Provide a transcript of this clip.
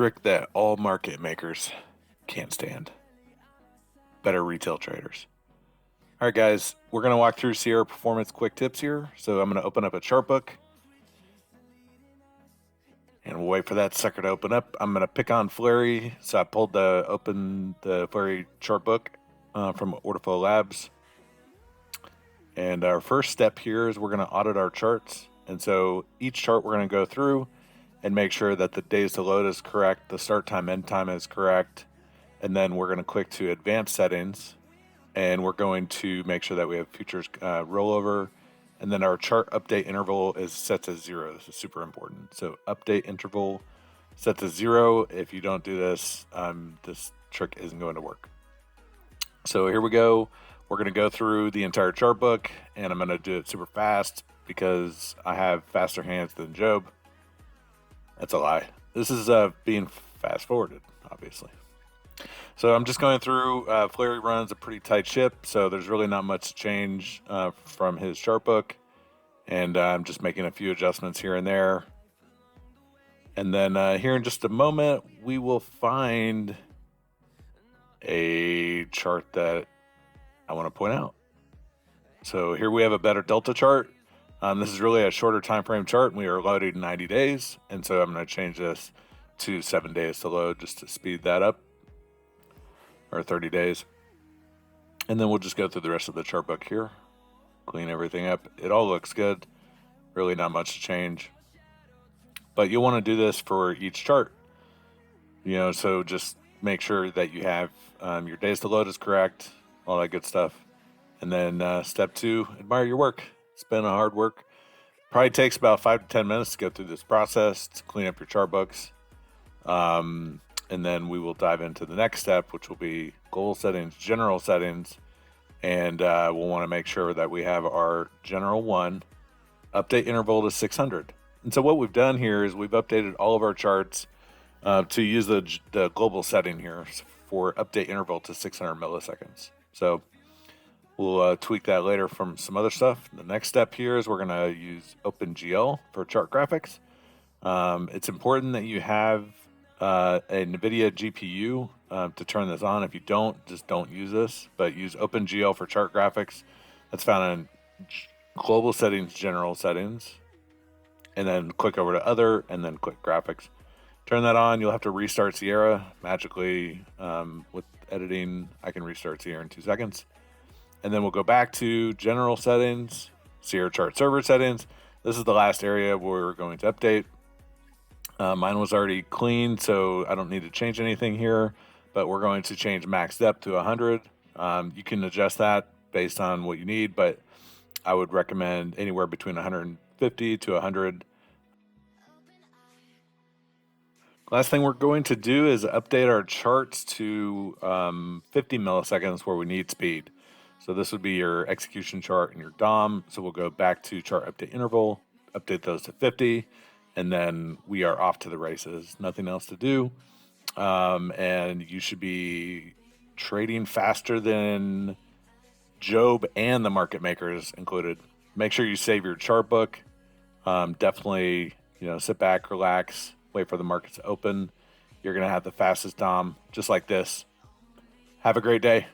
trick that all market makers can't stand. Better retail traders. All right, guys, we're going to walk through Sierra Performance quick tips here. So I'm going to open up a chart book and we'll wait for that sucker to open up. I'm going to pick on Flurry. So I pulled the Flurry chart book from Orderflow Labs. And our first step here is we're going to audit our charts. And so each chart we're going to go through and make sure that the days to load is correct, the start time, end time is correct. And then we're going to click to advanced settings. And we're going to make sure that we have futures rollover. And then our chart update interval is set to 0. This is super important. So update interval set to 0. If you don't do this, this trick isn't going to work. So here we go. We're going to go through the entire chart book, and I'm going to do it super fast because I have faster hands than Job. That's a lie. This is being fast forwarded, obviously. So I'm just going through. Flurry runs a pretty tight ship, so there's really not much to change from his chart book. And I'm just making a few adjustments here and there. And then here in just a moment, we will find a chart that I want to point out. So here we have a better delta chart. This is really a shorter time frame chart, and we are loading 90 days. And so I'm going to change this to 7 days to load just to speed that up, or 30 days. And then we'll just go through the rest of the chart book here, clean everything up. It all looks good. Really not much to change. But you'll want to do this for each chart. So just make sure that you have your days to load is correct, all that good stuff. And then step 2, admire your work. It's been a hard work. Probably takes about 5 to 10 minutes to go through this process to clean up your chart books. And then we will dive into the next step, which will be goal settings, general settings. And we'll want to make sure that we have our general 1 update interval to 600. And so what we've done here is we've updated all of our charts to use the global setting here for update interval to 600 milliseconds. So we'll tweak that later from some other stuff. The next step here is we're going to use OpenGL for chart graphics. It's important that you have a NVIDIA GPU to turn this on. If you don't, just don't use this, but use OpenGL for chart graphics. That's found in global settings, general settings, and then click over to other, and then click graphics. Turn that on. You'll have to restart Sierra. Magically, with editing, I can restart Sierra in 2 seconds. And then we'll go back to general settings, Sierra chart server settings. This is the last area where we're going to update. Mine was already clean, so I don't need to change anything here, but we're going to change max depth to 100. You can adjust that based on what you need, but I would recommend anywhere between 150 to 100. Last thing we're going to do is update our charts to 50 milliseconds where we need speed. So this would be your execution chart and your DOM. So we'll go back to chart update interval, update those to 50, and then we are off to the races. Nothing else to do. And you should be trading faster than Job and the market makers included. Make sure you save your chart book. Definitely, sit back, relax, wait for the market to open. You're going to have the fastest DOM just like this. Have a great day.